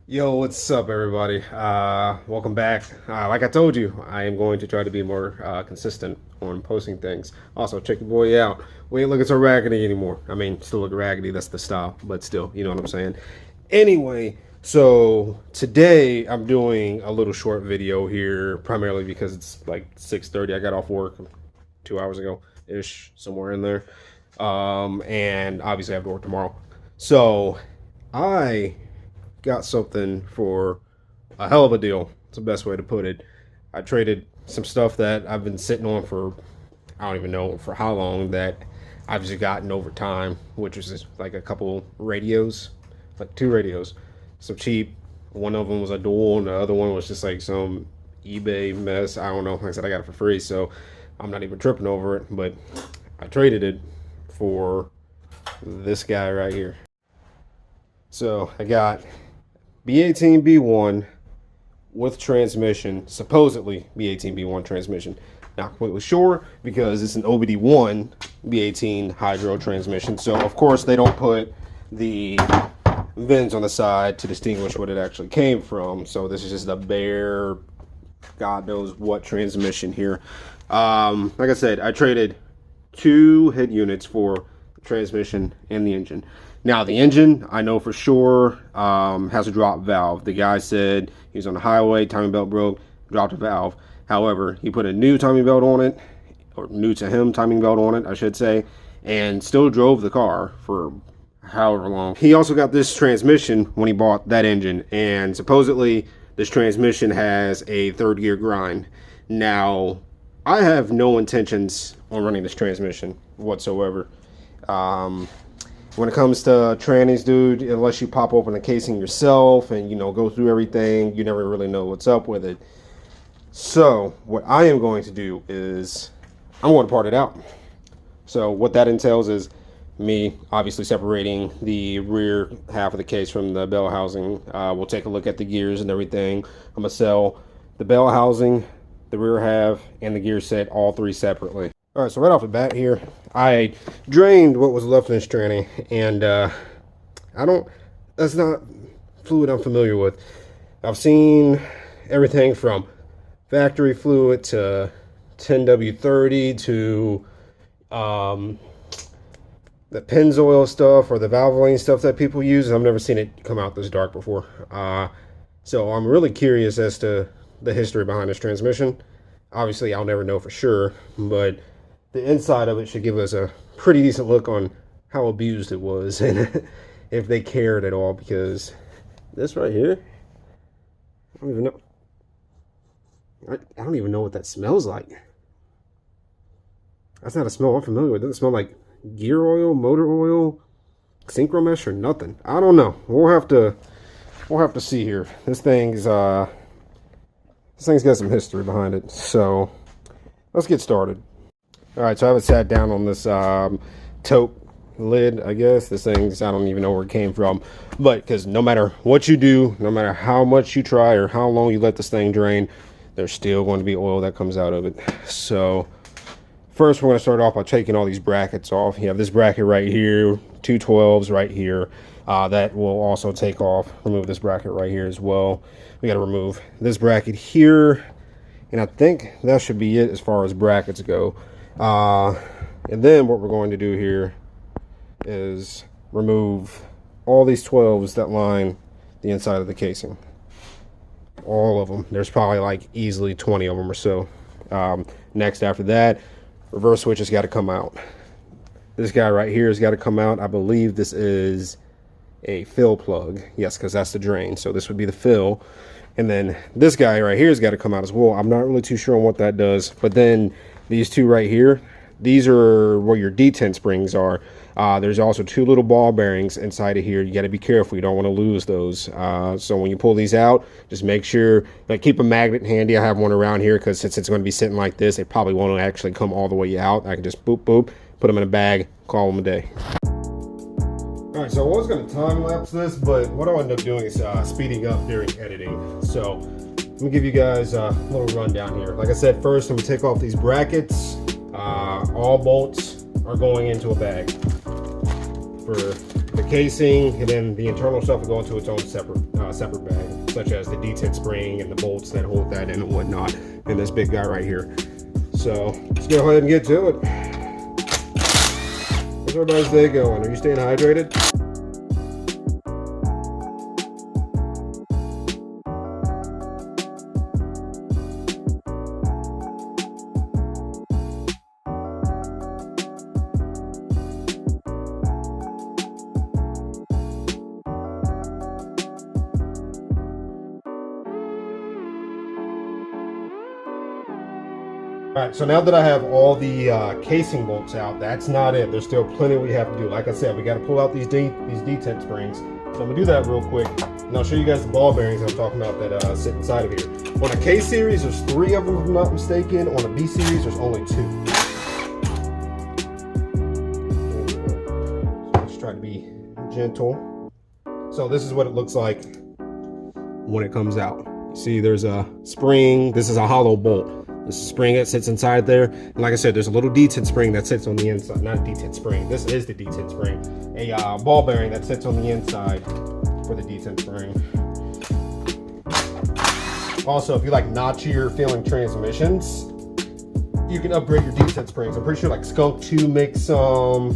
Yo, what's up, everybody? Welcome back. Like I told you, I am going to try to be more consistent on posting things. Also, check your boy out. We ain't looking so raggedy anymore. I mean, still look raggedy, that's the style, but still, you know what I'm saying. Anyway, so today I'm doing a little short video here, primarily because it's like 6:30. I got off work 2 hours ago ish, somewhere in there. And obviously I have to work tomorrow. So I got something for a hell of a deal. It's the best way to put it. I traded some stuff that I've been sitting on for I don't even know for how long that I've just gotten over time, which is just like a couple radios, like two radios, some cheap. One of them was a dual, and the other one was just like some eBay mess. I don't know. Like I said, I got it for free, so I'm not even tripping over it. But I traded it for this guy right here. So I got B18B1 with transmission, supposedly B18B1 transmission. Not completely sure because it's an OBD1 B18 hydro transmission. So of course they don't put the VINs on the side to distinguish what it actually came from. So this is just a bare, God knows what transmission here. Like I said, I traded two head units for the transmission and the engine. Now the engine, I know for sure, has a drop valve. The guy said he was on the highway, timing belt broke, dropped a valve. However, he put a new timing belt on it, or new to him timing belt on it, I should say, and still drove the car for however long. He also got this transmission when he bought that engine, and supposedly this transmission has a third gear grind. Now, I have no intentions on running this transmission whatsoever. When it comes to trannies, dude, unless you pop open the casing yourself and, you know, go through everything, you never really know what's up with it. So what I am going to do is I'm going to part it out. So what that entails is me obviously separating the rear half of the case from the bell housing. We'll take a look at the gears and everything. I'm going to sell the bell housing, the rear half, and the gear set, all three separately. All right, so right off the bat here, I drained what was left in this tranny, and that's not fluid I'm familiar with. I've seen everything from factory fluid to 10W30 to the Pennzoil stuff or the Valvoline stuff that people use. I've never seen it come out this dark before. So I'm really curious as to the history behind this transmission. Obviously, I'll never know for sure, but the inside of it should give us a pretty decent look on how abused it was and if they cared at all, because this right here, I don't even know. I don't even know what that smells like. That's not a smell I'm familiar with. It doesn't smell like gear oil, motor oil, synchro mesh, or nothing. I don't know. We'll have to see here. This thing's got some history behind it. So let's get started. All right, so I haven't sat down on this tote lid, I guess. This thing's, I don't even know where it came from. But because no matter what you do, no matter how much you try or how long you let this thing drain, there's still going to be oil that comes out of it. So first we're going to start off by taking all these brackets off. You have this bracket right here, two 12s right here. That will also take off. Remove this bracket right here as well. We got to remove this bracket here. And I think that should be it as far as brackets go. And then what we're going to do here is remove all these 12s that line the inside of the casing. All of them. There's probably like easily 20 of them or so. Next, after that, reverse switch has got to come out. This guy right here has got to come out. I believe this is a fill plug. Yes, because that's the drain. So this would be the fill. And then this guy right here has got to come out as well. I'm not really too sure on what that does. But then these two right here, these are where your detent springs are. There's also two little ball bearings inside of here. You got to be careful. You don't want to lose those. So when you pull these out, just make sure, like, keep a magnet handy. I have one around here because since it's going to be sitting like this, it probably won't actually come all the way out. I can just boop, boop, put them in a bag, call them a day. All right, so I was going to time lapse this, but what I'll end up doing is speeding up during editing. So let me give you guys a little rundown here. Like I said, first I'm going to take off these brackets. All bolts are going into a bag for the casing, and then the internal stuff will go into its own separate bag, such as the detent spring and the bolts that hold that in and whatnot, and this big guy right here. So let's go ahead and get to it. How's everybody's day going? Are you staying hydrated? All right, so now that I have all the casing bolts out, that's not it. There's still plenty we have to do. Like I said, we got to pull out these detent springs. So I'm gonna do that real quick, and I'll show you guys the ball bearings I'm talking about that sit inside of here. On a K series, there's 3 of them, if I'm not mistaken. On a B series, there's only 2. So let's try to be gentle. So this is what it looks like when it comes out. You see, there's a spring. This is a hollow bolt. This is a spring that sits inside there. And like I said, there's a little detent spring that sits on the inside. Not a detent spring. This is the detent spring. A ball bearing that sits on the inside for the detent spring. Also, if you like notchier feeling transmissions, you can upgrade your detent springs. I'm pretty sure like Skunk 2 makes some.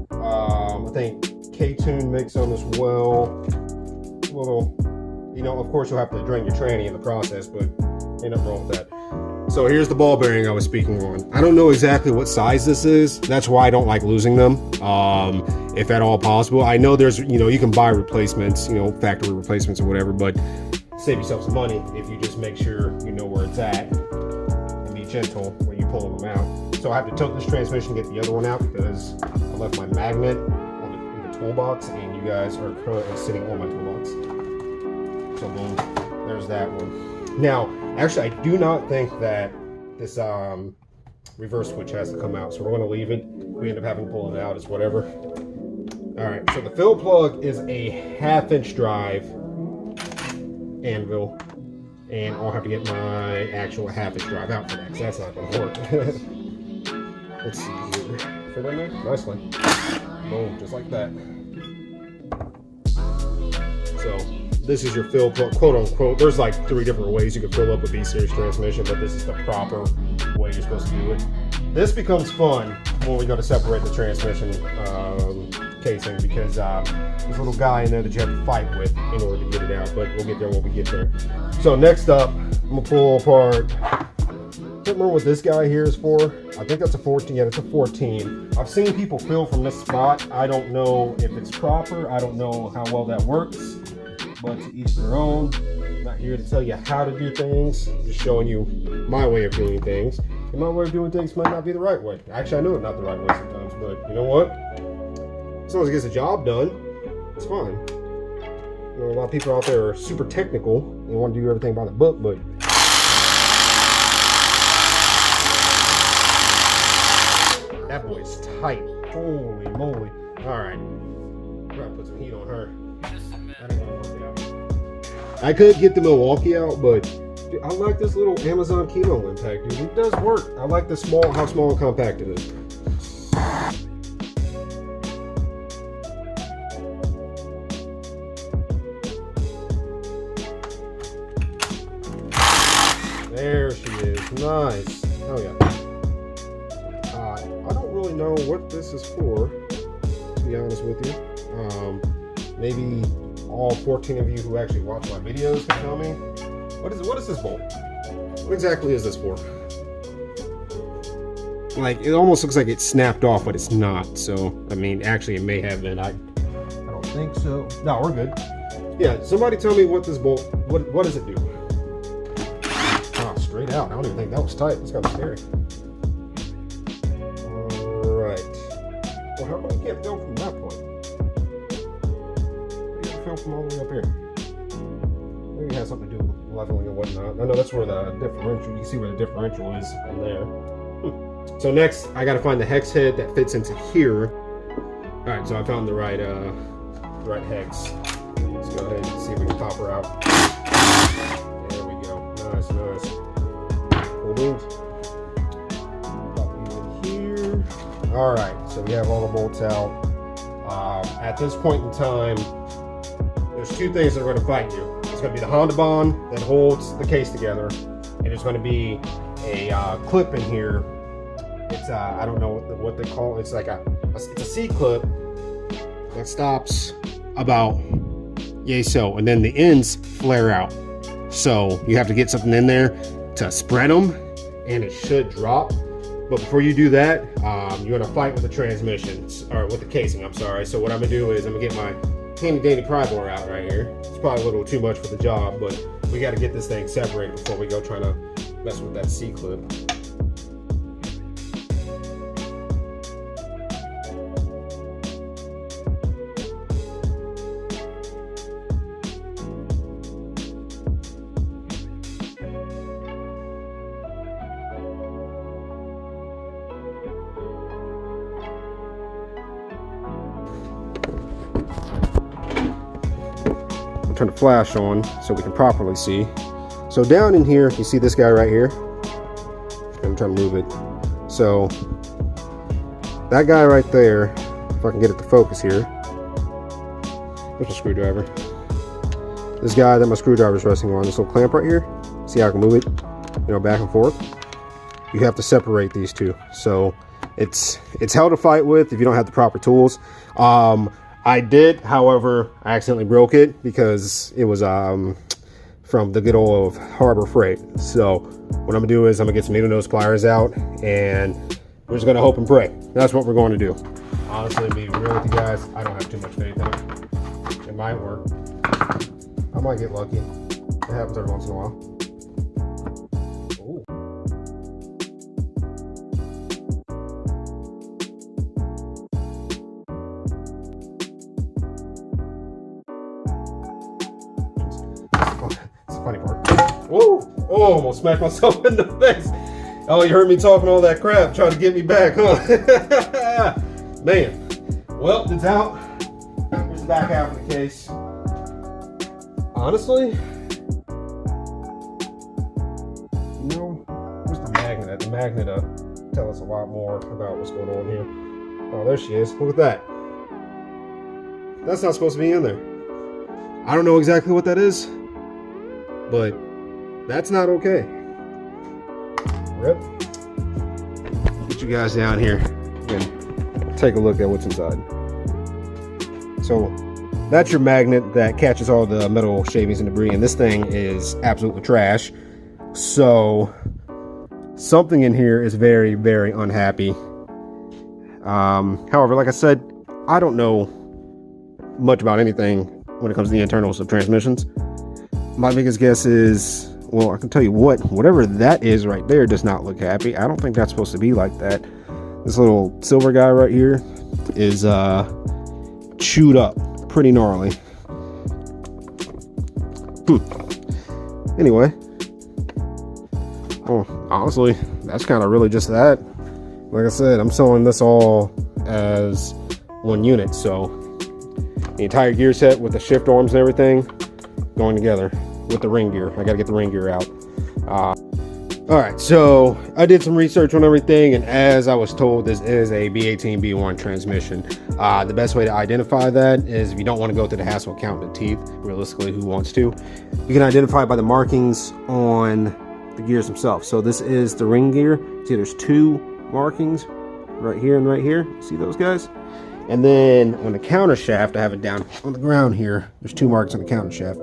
I think K-Tune makes some as well. A little, you know, of course you'll have to drain your tranny in the process, but ain't nothing wrong with that. So here's the ball bearing I was speaking on. I don't know exactly what size this is. That's why I don't like losing them, if at all possible. I know there's, you know, you can buy replacements, you know, factory replacements or whatever, but save yourself some money if you just make sure you know where it's at and be gentle when you pull them out. So I have to tilt this transmission, get the other one out because I left my magnet in the toolbox, and you guys are currently sitting on my toolbox. So boom, there's that one. Now, actually, I do not think that this reverse switch has to come out, so we're going to leave it. We end up having to pull it out, it's whatever. All right, so the fill plug is a 1/2-inch drive anvil, and I'll have to get my actual 1/2-inch drive out for that, because that's not going to work. Let's see here. Fit in there? Nicely. Boom, just like that. So this is your fill plug, quote unquote. There's like 3 different ways you can fill up a B-series transmission, but this is the proper way you're supposed to do it. This becomes fun when we go to separate the transmission casing, because there's a little guy in there that you have to fight with in order to get it out, but we'll get there when we get there. So next up, I'm gonna pull apart, I can't remember what this guy here is for. I think that's a 14, yeah, that's a 14. I've seen people fill from this spot. I don't know if it's proper. I don't know how well that works. But to each their own. I'm not here to tell you how to do things. I'm just showing you my way of doing things. And my way of doing things might not be the right way. Actually, I know it's not the right way sometimes, but you know what? As long as it gets the job done, it's fine. You know, a lot of people out there are super technical and want to do everything by the book, but that boy's tight. Holy moly. All right. I'm gonna put some heat on her. I could get the Milwaukee out, but dude, I like this little Amazon Kino impact, dude. It does work. I like the how small and compact it is. There she is. Nice. Oh yeah. I don't really know what this is for, to be honest with you. Maybe all 14 of you who actually watch my videos can tell me. What is this bolt? What exactly is this for? Like, it almost looks like it snapped off, but it's not. So, I mean, actually it may have been. I don't think so. No, we're good. Yeah, somebody tell me what this bolt, what does it do? Oh, straight out. I don't even think that was tight. That's kind of scary. Alright. Well, how come you can't film from that point? From all the way up here. Maybe it has something to do with leveling and whatnot. I know that's where the differential, you can see where the differential is in there. So next, I gotta find the hex head that fits into here. Alright, so I found the right hex. Let's go ahead and see if we can pop her out. There we go. Nice, nice. Cool beans. Pop these in here. Alright, so we have all the bolts out. at this point in time, there's two things that are going to fight you. It's going to be the Honda bond that holds the case together, and there's going to be a clip in here. It's I don't know what they call it. It's like it's a C clip that stops about yay so, and then the ends flare out. So you have to get something in there to spread them, and it should drop. But before you do that, you're gonna fight with the transmission, or with the casing, I'm sorry. So what I'm gonna do is I'm gonna get my handy dandy pry bar out right here. It's probably a little too much for the job, but we gotta get this thing separated before we go trying to mess with that C-clip. Turn the flash on so we can properly see. So down in here, you see this guy right here. I'm trying to move it. So that guy right there, if I can get it to focus here. There's a screwdriver. This guy that my screwdriver is resting on, this little clamp right here. See how I can move it, back and forth. You have to separate these two. So it's hell to fight with if you don't have the proper tools. I did, however, I accidentally broke it because it was from the good old Harbor Freight. So what I'm gonna do is I'm gonna get some needle nose pliers out, and we're just gonna hope and pray. That's what we're going to do. Honestly, to be real with you guys, I don't have too much faith in it. It might work. I might get lucky. It happens every once in a while. Funny part. Whoa! Oh, almost smacked myself in the face. Oh, you heard me talking all that crap, trying to get me back, huh? Man. Well, it's out. Here's the back half of the case. Honestly, where's the magnet? The magnet tell us a lot more about what's going on here. Oh, there she is. Look at that. That's not supposed to be in there. I don't know exactly what that is, but that's not okay. Rip. Get you guys down here and take a look at what's inside. So that's your magnet that catches all the metal shavings and debris, and this thing is absolutely trash. So something in here is very, very unhappy. However, like I said, I don't know much about anything when it comes to the internals of transmissions. My biggest guess is, well, I can tell you whatever that is right there does not look happy. I don't think that's supposed to be like that. This little silver guy right here is chewed up, pretty gnarly. Anyway, well, honestly, that's kind of really just that. Like I said, I'm selling this all as one unit, so the entire gear set with the shift arms and everything going together with the ring gear. I gotta get the ring gear out. All right, so I did some research on everything, and as I was told, this is a B18 B1 transmission. The best way to identify that is, if you don't want to go through the hassle of counting the teeth, realistically, who wants to? You can identify by the markings on the gears themselves. So this is the ring gear. See, there's two markings right here and right here. See those guys? And then on the counter shaft, I have it down on the ground here. There's two marks on the counter shaft.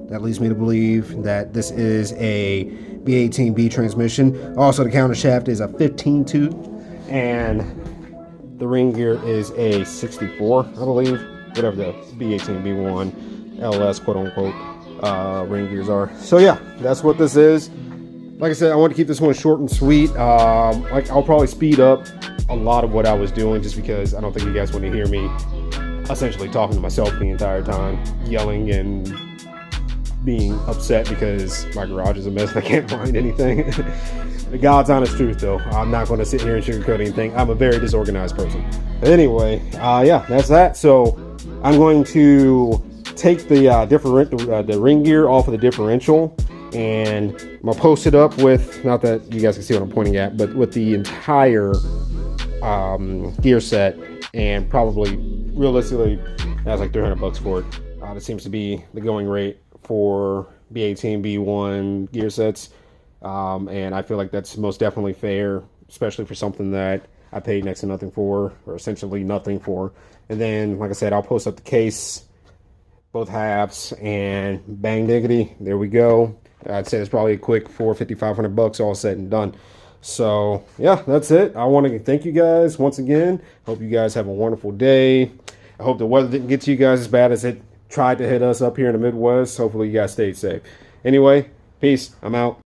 That leads me to believe that this is a B18B transmission. Also, the counter shaft is a 15 tooth, and the ring gear is a 64, I believe. Whatever the B18B1 LS quote unquote ring gears are. So yeah, that's what this is. Like I said, I want to keep this one short and sweet. I'll probably speed up a lot of what I was doing, just because I don't think you guys want to hear me essentially talking to myself the entire time, yelling and being upset because my garage is a mess and I can't find anything. The God's honest truth, though, I'm not going to sit here and sugarcoat anything. I'm a very disorganized person. Anyway, yeah, that's that. So I'm going to take the ring gear off of the differential, and I'm gonna post it up with, not that you guys can see what I'm pointing at, but with the entire gear set, and probably realistically That's like 300 bucks for it. That seems to be the going rate for B18, B1 gear sets. And I feel like that's most definitely fair, especially for something that I paid next to nothing for, or essentially nothing for. And then, like I said, I'll post up the case, both halves, and bang diggity, there we go. I'd say it's probably a quick 450, 500 bucks all said and done. So yeah, that's it. I want to thank you guys once again. Hope you guys have a wonderful day. I hope the weather didn't get to you guys as bad as it tried to hit us up here in the Midwest. Hopefully you guys stayed safe. Anyway, peace. I'm out.